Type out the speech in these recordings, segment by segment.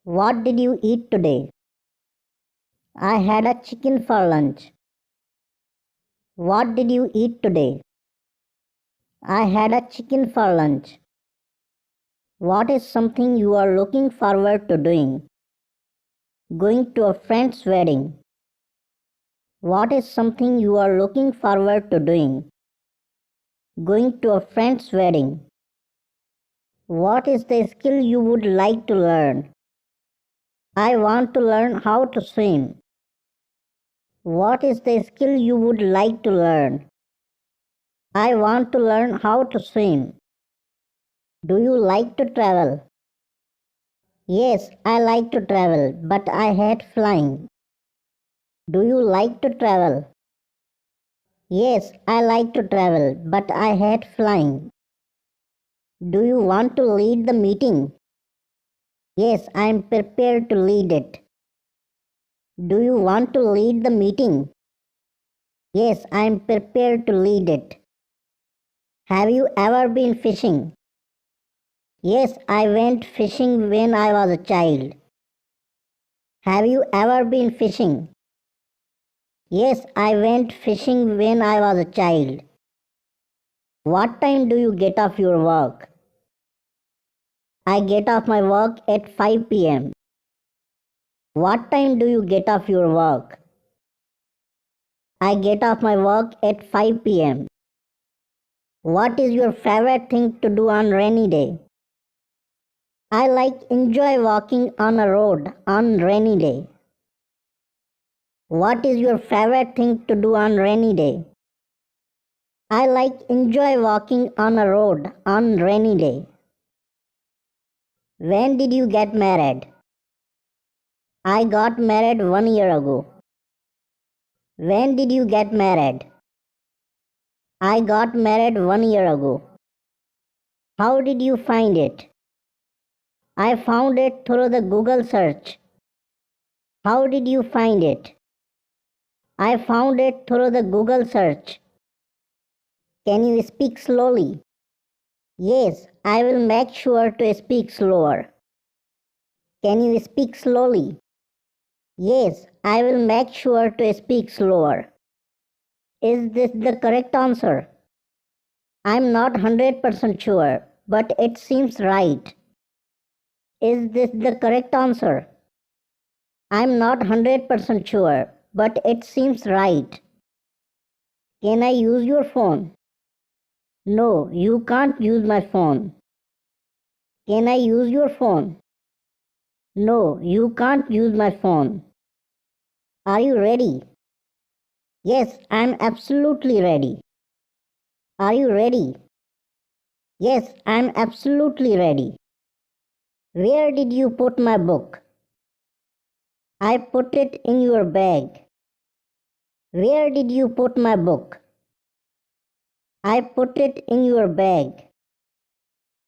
What did you eat today? I had a chicken for lunch. What did you eat today? I had a chicken for lunch. What is something you are looking forward to doing? Going to a friend's wedding. What is something you are looking forward to doing? Going to a friend's wedding. What is the skill you would like to learn? I want to learn how to swim. What is the skill you would like to learn? I want to learn how to swim. Do you like to travel? Yes, I like to travel, but I hate flying. Do you like to travel? Yes, I like to travel, but I hate flying. Do you want to lead the meeting? Yes, I am prepared to lead it. Do you want to lead the meeting? Yes, I am prepared to lead it. Have you ever been fishing? Yes, I went fishing when I was a child. Have you ever been fishing? Yes, I went fishing when I was a child. What time do you get off your work? I get off my work at 5 p.m. What time do you get off your work? I get off my work at 5 p.m. What is your favorite thing to do on rainy day? I enjoy walking on a road on rainy day. What is your favorite thing to do on rainy day? I enjoy walking on a road on rainy day. When did you get married? I got married 1 year ago. When did you get married? I got married 1 year ago. How did you find it? I found it through the Google search. How did you find it? I found it through the Google search. Can you speak slowly? Yes, I will make sure to speak slower. Can you speak slowly? Yes, I will make sure to speak slower. Is this the correct answer? I'm not 100% sure, but it seems right. Is this the correct answer? I'm not 100% sure, but it seems right. Can I use your phone? No, you can't use my phone. Can I use your phone? No, you can't use my phone. Are you ready? Yes, I'm absolutely ready. Are you ready? Yes, I'm absolutely ready. Where did you put my book? I put it in your bag. Where did you put my book? I put it in your bag.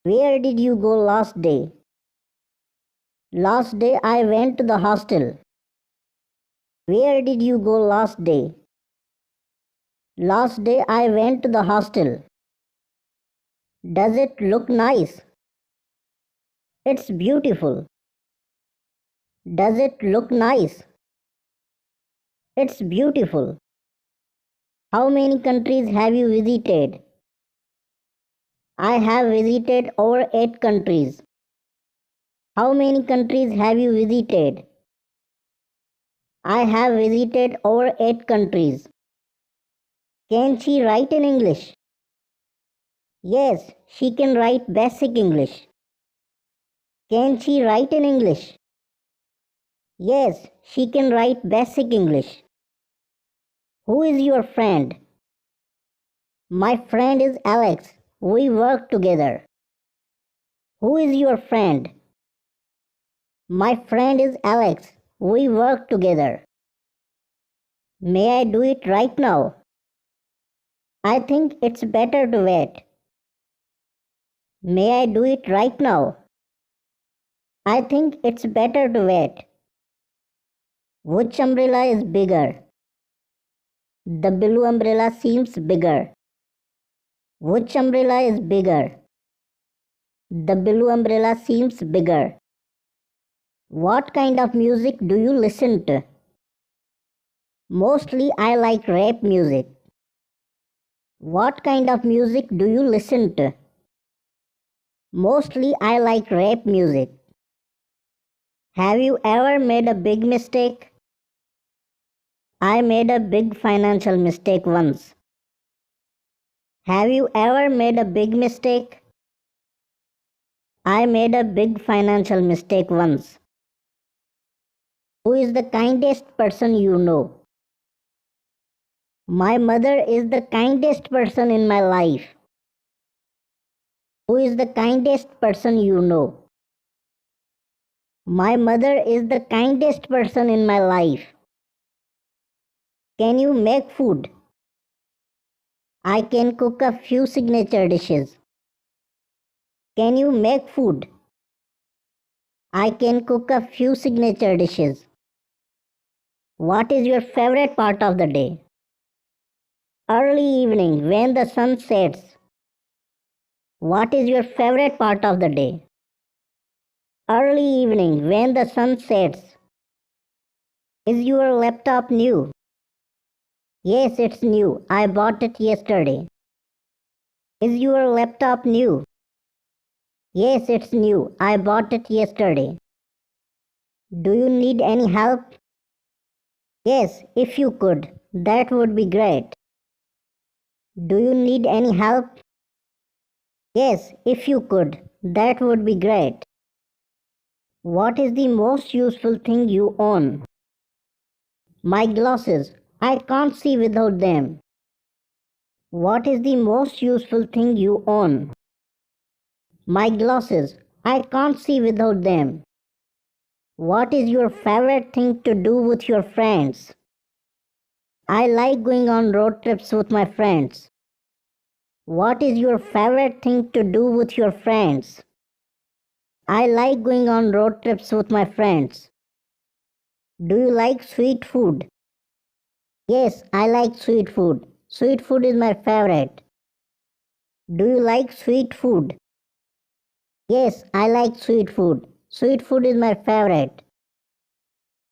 Where did you go last day? Last day I went to the hostel. Where did you go last day? Last day I went to the hostel. Does it look nice? It's beautiful. Does it look nice? It's beautiful. How many countries have you visited? I have visited over 8 countries. How many countries have you visited? I have visited over 8 countries. Can she write in English? Yes, she can write basic English. Can she write in English? Yes, she can write basic English. Who is your friend? My friend is Alex. We work together. Who is your friend? My friend is Alex. We work together. May I do it right now? I think it's better to wait. May I do it right now? I think it's better to wait. Which umbrella is bigger? The blue umbrella seems bigger. Which umbrella is bigger? The blue umbrella seems bigger. What kind of music do you listen to? Mostly I like rap music. What kind of music do you listen to? Mostly I like rap music. Have you ever made a big mistake? I made a big financial mistake once. Have you ever made a big mistake? I made a big financial mistake once. Who is the kindest person you know? My mother is the kindest person in my life. Who is the kindest person you know? My mother is the kindest person in my life. Can you make food? I can cook a few signature dishes. Can you make food? I can cook a few signature dishes. What is your favorite part of the day? Early evening when the sun sets. What is your favorite part of the day? Early evening when the sun sets. Is your laptop new? Yes, it's new. I bought it yesterday. Is your laptop new? Yes, it's new. I bought it yesterday. Do you need any help? Yes, if you could, that would be great. Do you need any help? Yes, if you could, that would be great. What is the most useful thing you own? My glasses. I can't see without them. What is the most useful thing you own? My glasses. I can't see without them. What is your favorite thing to do with your friends? I like going on road trips with my friends. What is your favorite thing to do with your friends? I like going on road trips with my friends. Do you like sweet food? Yes, I like sweet food. Sweet food is my favorite. Do you like sweet food? Yes, I like sweet food. Sweet food is my favorite.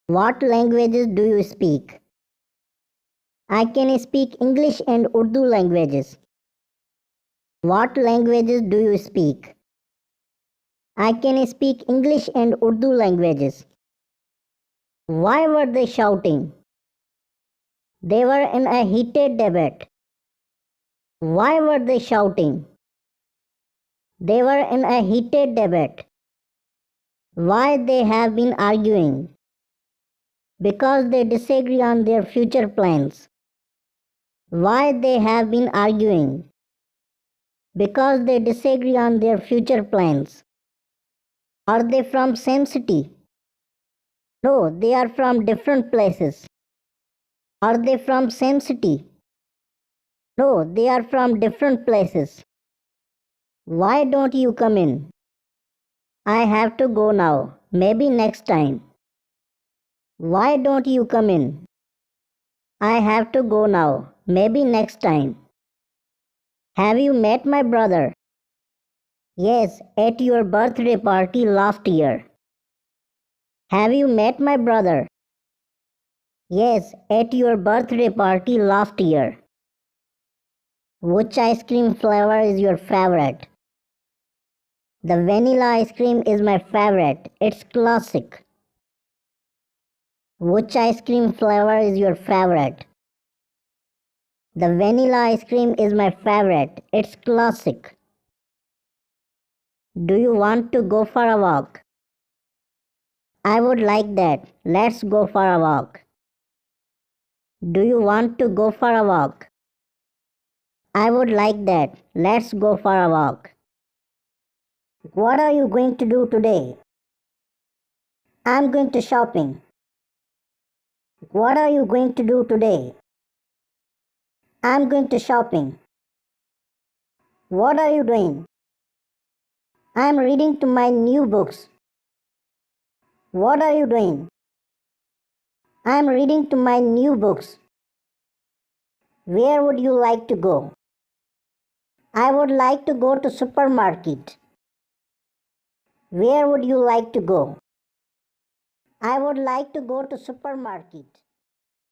What languages do you speak? I can speak English and Urdu languages. What languages do you speak? I can speak English and Urdu languages. Why were they shouting? They were in a heated debate. Why were they shouting? They were in a heated debate. Why they have been arguing? Because they disagree on their future plans. Why they have been arguing? Because they disagree on their future plans. Are they from same city? No, they are from different places. Are they from same city? No, they are from different places. Why don't you come in? I have to go now. Maybe next time. Why don't you come in? I have to go now. Maybe next time. Have you met my brother? Yes, at your birthday party last year. Have you met my brother? Yes, at your birthday party last year. Which ice cream flavor is your favorite? The vanilla ice cream is my favorite. It's classic. Which ice cream flavor is your favorite? The vanilla ice cream is my favorite. It's classic. Do you want to go for a walk? I would like that. Let's go for a walk. Do you want to go for a walk? I would like that. Let's go for a walk. What are you going to do today? I'm going to shopping. What are you going to do today? I'm going to shopping. What are you doing? I'm reading to my new books. What are you doing? I'm reading to my new books. Where would you like to go? I would like to go to supermarket. Where would you like to go? I would like to go to supermarket.